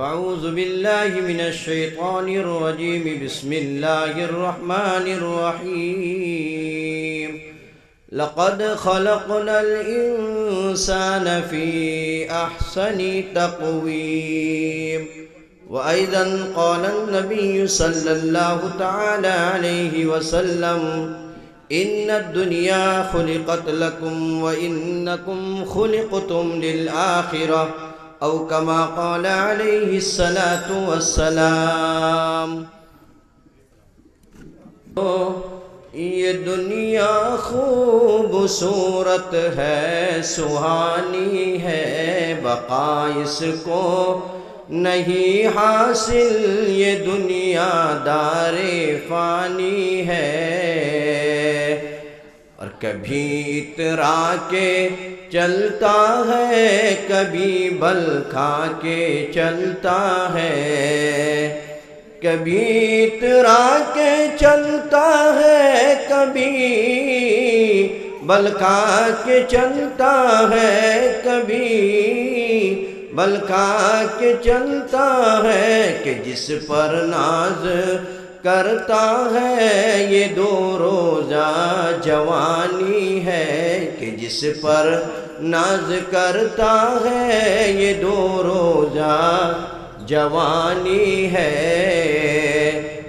أعوذ بالله من الشيطان الرجيم بسم الله الرحمن الرحيم لقد خلقنا الإنسان في أحسن تقويم وأيضا قال النبي صلى الله تعالى عليه وسلم إن الدنيا خلقت لكم وإنكم خلقتم للآخرة او کما قال علیہ الصلاۃ والسلام۔ یہ دنیا خوبصورت ہے، سہانی ہے، بقا اس کو نہیں حاصل، یہ دنیا دار فانی ہے، اور کبھی اترا کے چلتا ہے، کبھی بل کھا کے چلتا ہے، کبھی اترا کے چلتا ہے، کبھی بل کھا کے چلتا ہے، کبھی بل کھا کے چلتا ہے، کہ جس پر ناز کرتا ہے یہ دو روزہ جوانی ہے، کہ جس پر ناز کرتا ہے یہ دو روزہ جوانی ہے۔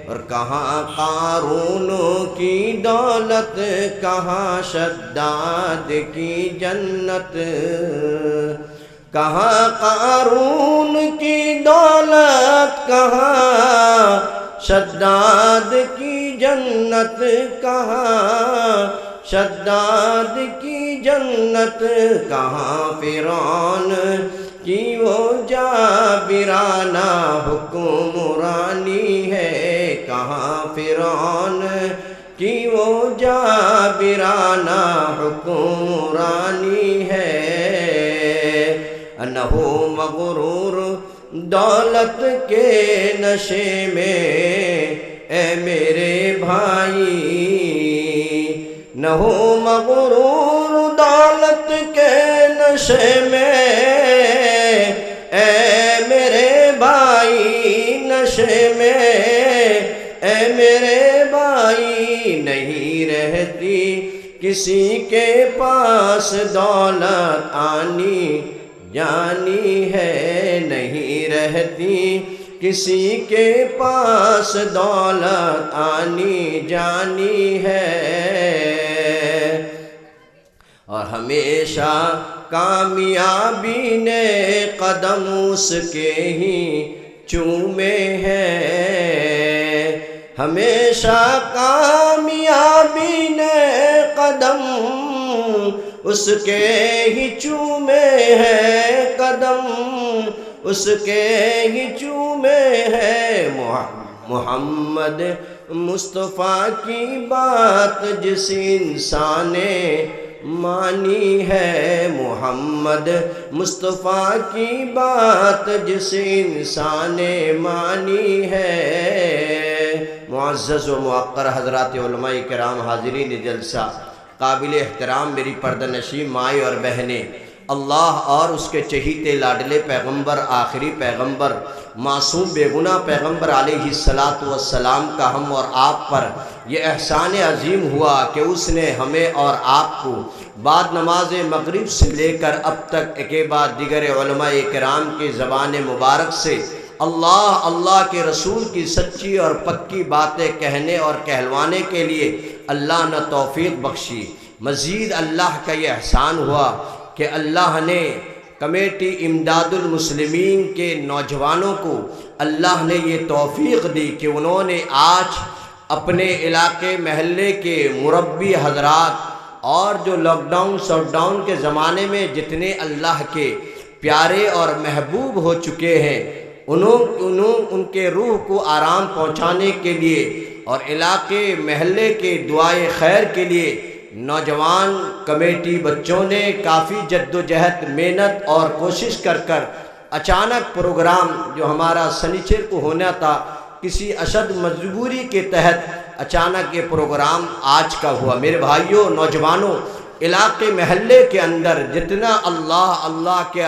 اور کہاں قارون کی دولت، کہاں شداد کی جنت، کہاں قارون کی دولت، کہاں شداد کی جنت، کہاں شداد کی جنت، کہاں فرعون کی وہ جابرانہ حکمرانی ہے، کہاں فرعون کی وہ جابرانہ حکمرانی ہے۔ انہو مغرور دولت کے نشے میں اے میرے بھائی، نہ ہو مغرور دولت کے نشے میں اے میرے بھائی، نشے میں اے میرے بھائی، نہیں رہتی کسی کے پاس دولت آنی جانی ہے، نہیں رہتی کسی کے پاس دولت آنی جانی ہے، اور ہمیشہ کامیابی نے قدم اس کے ہی چومے ہیں، ہمیشہ کامیابی نے قدم اس کے ہی چومے ہیں، قدم اس کے ہی چومے ہیں۔ محمد مصطفیٰ کی بات جس انسان نے مانی ہے، محمد مصطفیٰ کی بات جس انسان نے مانی ہے۔ معزز و موقر حضرات علماء کرام، حاضرین جلسہ، قابل احترام میری پردہ نشین مائیں اور بہنیں، اللہ اور اس کے چہیتے لاڈلے پیغمبر، آخری پیغمبر، معصوم بے گناہ پیغمبر علیہ السلام کا ہم اور آپ پر یہ احسان عظیم ہوا کہ اس نے ہمیں اور آپ کو بعد نماز مغرب سے لے کر اب تک ایک بعد دیگر علماء کرام کی زبان مبارک سے اللہ اللہ کے رسول کی سچی اور پکی باتیں کہنے اور کہلوانے کے لیے اللہ نے توفیق بخشی۔ مزید اللہ کا یہ احسان ہوا کہ اللہ نے کمیٹی امداد المسلمین کے نوجوانوں کو اللہ نے یہ توفیق دی کہ انہوں نے آج اپنے علاقے محلے کے مربی حضرات اور جو لاک ڈاؤن شٹ ڈاؤن کے زمانے میں جتنے اللہ کے پیارے اور محبوب ہو چکے ہیں، ان کے روح کو آرام پہنچانے کے لیے اور علاقے محلے کے دعائے خیر کے لیے نوجوان کمیٹی بچوں نے کافی جد و جہد، محنت اور کوشش کر اچانک پروگرام جو ہمارا سنیچر کو ہونا تھا، کسی اشد مجبوری کے تحت اچانک یہ پروگرام آج کا ہوا۔ میرے بھائیوں، نوجوانوں، علاقے محلے کے اندر جتنا اللہ اللہ کے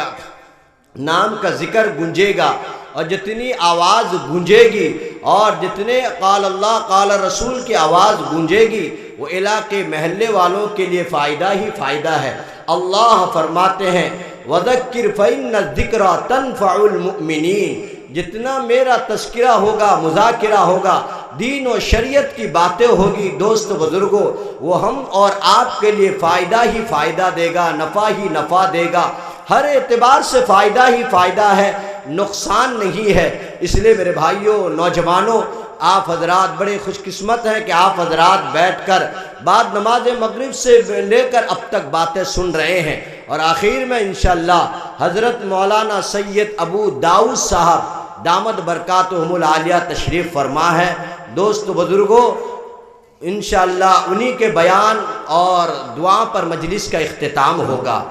نام کا ذکر گونجے گا اور جتنی آواز گونجے گی اور جتنے قال اللہ قال رسول کی آواز گونجے گی، وہ علاقے محلے والوں کے لیے فائدہ ہی فائدہ ہے۔ اللہ فرماتے ہیں وَذَكِّرْ فَإِنَّ الذِّكْرَى تَنْفَعُ الْمُؤْمِنِينَ، جتنا میرا تذکرہ ہوگا، مذاکرہ ہوگا، دین و شریعت کی باتیں ہوگی دوست بزرگوں، وہ ہم اور آپ کے لیے فائدہ ہی فائدہ دے گا، نفع ہی نفع دے گا، ہر اعتبار سے فائدہ ہی فائدہ ہے، نقصان نہیں ہے۔ اس لیے میرے بھائیوں، نوجوانوں، آپ حضرات بڑے خوش قسمت ہیں کہ آپ حضرات بیٹھ کر بعد نماز مغرب سے لے کر اب تک باتیں سن رہے ہیں، اور آخر میں انشاءاللہ حضرت مولانا سید ابو داؤد صاحب دامت برکاتہم العالیہ تشریف فرما ہے۔ دوست بزرگوں، انشاءاللہ انہی کے بیان اور دعا پر مجلس کا اختتام ہوگا۔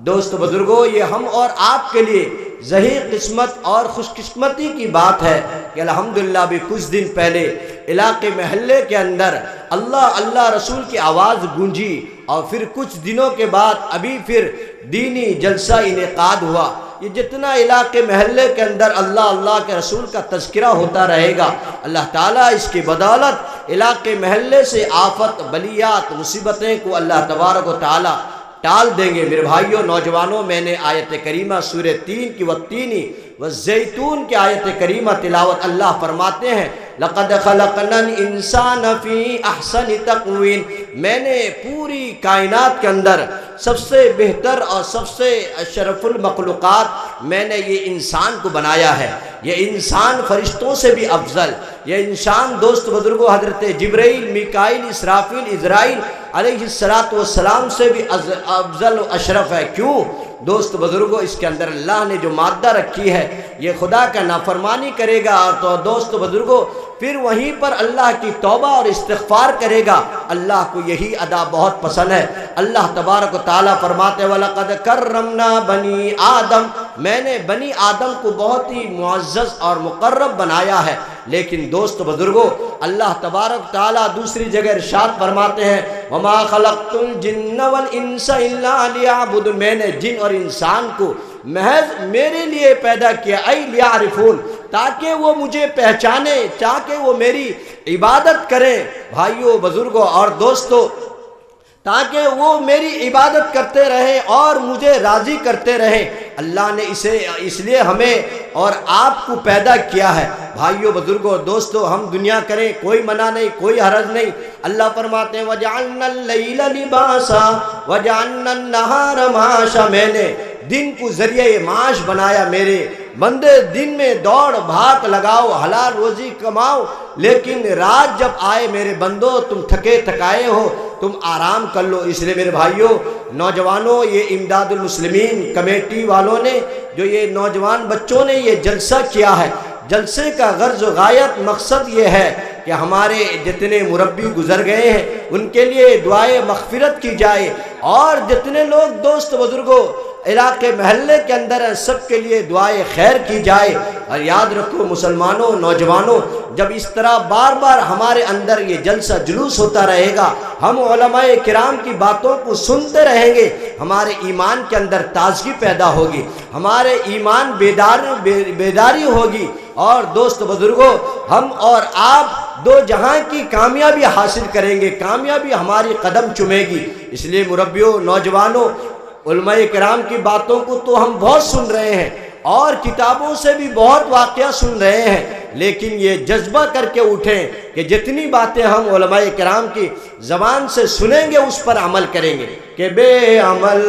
دوست بزرگوں، یہ ہم اور آپ کے لیے ذہی قسمت اور خوش قسمتی کی بات ہے کہ الحمدللہ بھی کچھ دن پہلے علاقے محلے کے اندر اللہ اللہ رسول کی آواز گونجی، اور پھر کچھ دنوں کے بعد ابھی پھر دینی جلسہ انعقاد ہوا۔ یہ جتنا علاقے محلے کے اندر اللہ اللہ کے رسول کا تذکرہ ہوتا رہے گا، اللہ تعالیٰ اس کی بدولت علاقے محلے سے آفت، بلیات، مصیبتیں کو اللہ تبارک و تعالیٰ ٹال دیں گے۔ میرے بھائیوں، نوجوانوں، میں نے آیت کریمہ سورہ 3 کی والتین والزیتون کی آیت کریمہ تلاوت، اللہ فرماتے ہیں لَقَدْ خَلَقْنَا الْإِنسَانَ فِي أَحْسَنِ تَقْوِيمٍ، میں نے پوری کائنات کے اندر سب سے بہتر اور سب سے اشرف المخلوقات میں نے یہ انسان کو بنایا ہے۔ یہ انسان فرشتوں سے بھی افضل، یہ انسان دوست بزرگوں حضرت جبرائیل، میکائیل، اسرافیل، عزرائیل علیہ السلام سے بھی افضل و اشرف ہے۔ کیوں دوست بزرگوں؟ اس کے اندر اللہ نے جو مادہ رکھی ہے، یہ خدا کا نافرمانی کرے گا اور تو دوست بزرگوں پھر وہیں پر اللہ کی توبہ اور استغفار کرے گا۔ اللہ کو یہی ادا بہت پسند ہے۔ اللہ تبارک و تعالیٰ فرماتے وَلَقَدْ كَرَّمْنَا بَنِي آدم، میں نے بنی آدم کو بہت ہی معزز اور مقرب بنایا ہے۔ لیکن دوست بزرگوں، اللہ تبارک تعالیٰ دوسری جگہ ارشاد فرماتے ہیں وَمَا خَلَقْتُ الْجِنَّ وَالْإِنسَ إِلَّا لِيَعْبُدُونِ، میں نے جن اور انسان کو محض میرے لیے پیدا کیا، اَيْ لِيَعْرِفُونَ، تاکہ وہ مجھے پہچانے، تاکہ وہ میری عبادت کریں۔ بھائیوں، بزرگوں اور دوستوں، تاکہ وہ میری عبادت کرتے رہیں اور مجھے راضی کرتے رہیں۔ اللہ نے اس لیے ہمیں اور آپ کو پیدا کیا ہے۔ بھائیوں، بزرگوں، دوستوں، ہم دنیا کریں، کوئی منع نہیں، کوئی حرج نہیں۔ اللہ فرماتے ہیں وَجَعَلْنَا اللَّيْلَ لِبَاسًا وَجَعَلْنَا النَّهَارَ مَعَاشًا، میں نے دن کو ذریعہ معاش بنایا۔ میرے بندے دن میں دوڑ بھاگ لگاؤ، حلال روزی کماؤ، لیکن رات جب آئے میرے بندو تم تھکے تھکائے ہو، تم آرام کر لو۔ اس لیے میرے بھائیوں، نوجوانوں، یہ امداد المسلمین کمیٹی والوں نے، جو یہ نوجوان بچوں نے یہ جلسہ کیا ہے، جلسے کا غرض و غایت مقصد یہ ہے کہ ہمارے جتنے مربی گزر گئے ہیں ان کے لیے دعائے مغفرت کی جائے، اور جتنے لوگ دوست بزرگوں علاقے محلے کے اندر ہیں سب کے لیے دعائے خیر کی جائے۔ اور یاد رکھو مسلمانوں، نوجوانوں، جب اس طرح بار بار ہمارے اندر یہ جلسہ جلوس ہوتا رہے گا، ہم علماء کرام کی باتوں کو سنتے رہیں گے، ہمارے ایمان کے اندر تازگی پیدا ہوگی، ہمارے ایمان بیداری ہوگی، اور دوست بزرگوں ہم اور آپ دو جہاں کی کامیابی حاصل کریں گے، کامیابی ہماری قدم چومے گی۔ اس لیے مربیوں، نوجوانوں، علماء کرام کی باتوں کو تو ہم بہت سن رہے ہیں اور کتابوں سے بھی بہت واقعہ سن رہے ہیں، لیکن یہ جذبہ کر کے اٹھیں کہ جتنی باتیں ہم علماء کرام کی زبان سے سنیں گے اس پر عمل کریں گے۔ کہ بے عمل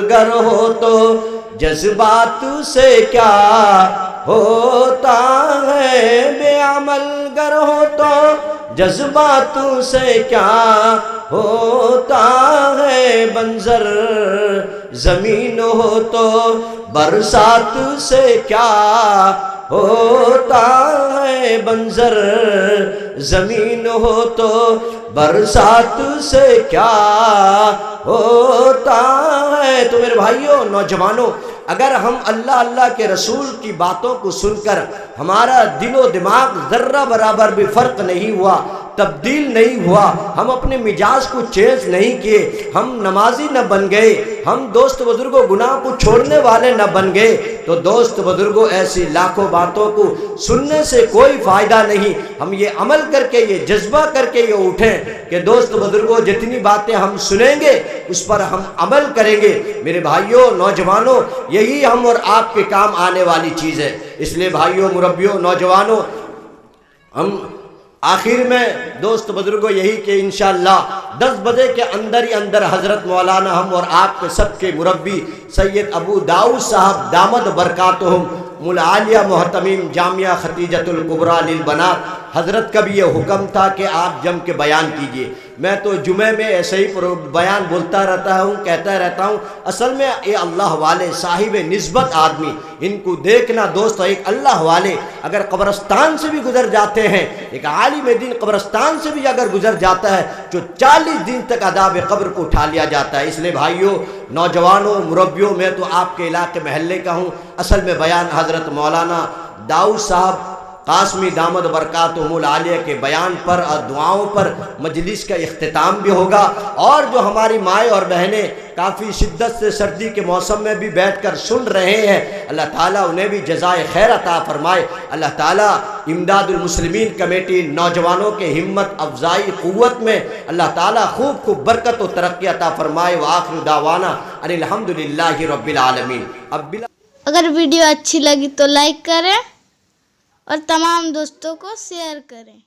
گر ہو تو جذبات سے کیا ہوتا ہے، بے عمل گر ہو تو جذبات سے کیا ہوتا ہے، منظر زمین ہو تو برسات سے کیا ہوتا ہے، منظر زمین ہو تو برسات سے کیا ہوتا ہے۔ تو میرے بھائیوں، نوجوانوں، اگر ہم اللہ اللہ کے رسول کی باتوں کو سن کر ہمارا دل و دماغ ذرہ برابر بھی فرق نہیں ہوا تبدیل نہیں ہوا، ہم اپنے مزاج کو چینج نہیں کیے، ہم نمازی نہ بن گئے، ہم دوست بزرگوں گناہ کو چھوڑنے والے نہ بن گئے، تو دوست بزرگوں ایسی لاکھوں باتوں کو سننے سے کوئی فائدہ نہیں۔ ہم یہ عمل کر کے، یہ جذبہ کر کے یہ اٹھیں کہ دوست بزرگوں جتنی باتیں ہم سنیں گے اس پر ہم عمل کریں گے۔ میرے بھائیوں، نوجوانوں، یہی ہم اور آپ کے کام آنے والی چیز ہے۔ اس لیے بھائیوں، مربیوں، نوجوانوں، ہم آخر میں دوست بزرگوں یہی کہ انشاءاللہ 10 بجے کے اندر ہی اندر حضرت مولانا ہم اور آپ کے سب کے مربی سید ابو داؤد صاحب دامد برکاتہم العالیہ محتمیم جامعہ ختیجۃ الکبریٰ للبنات، حضرت کا بھی یہ حکم تھا کہ آپ جم کے بیان کیجئے۔ میں تو جمعے میں ایسے ہی بیان بولتا رہتا ہوں، کہتا رہتا ہوں، اصل میں یہ اللہ والے صاحب نسبت آدمی، ان کو دیکھنا دوست، ایک اللہ والے اگر قبرستان سے بھی گزر جاتے ہیں، ایک عالم دین قبرستان سے بھی اگر گزر جاتا ہے جو 40 دن تک عذاب قبر کو اٹھا لیا جاتا ہے۔ اس لیے بھائیوں، نوجوانوں، مربیوں، میں تو آپ کے علاقے محلے کا ہوں، اصل میں بیان حضرت مولانا داؤد صاحب قاسمی دامد برکاتہم العالیہ کے بیان پر اور دعاؤں پر مجلس کا اختتام بھی ہوگا، اور جو ہماری مائیں اور بہنیں کافی شدت سے سردی کے موسم میں بھی بیٹھ کر سن رہے ہیں، اللہ تعالیٰ انہیں بھی جزائے خیر عطا فرمائے۔ اللہ تعالیٰ امداد المسلمین کمیٹی نوجوانوں کے ہمت افزائی قوت میں اللہ تعالیٰ خوب خوب برکت و ترقی عطا فرمائے۔ وآخر دعوانا ان الحمدللہ رب العالمین۔ اگر ویڈیو اچھی لگی تو لائک کریں اور تمام دوستوں کو شیئر کریں۔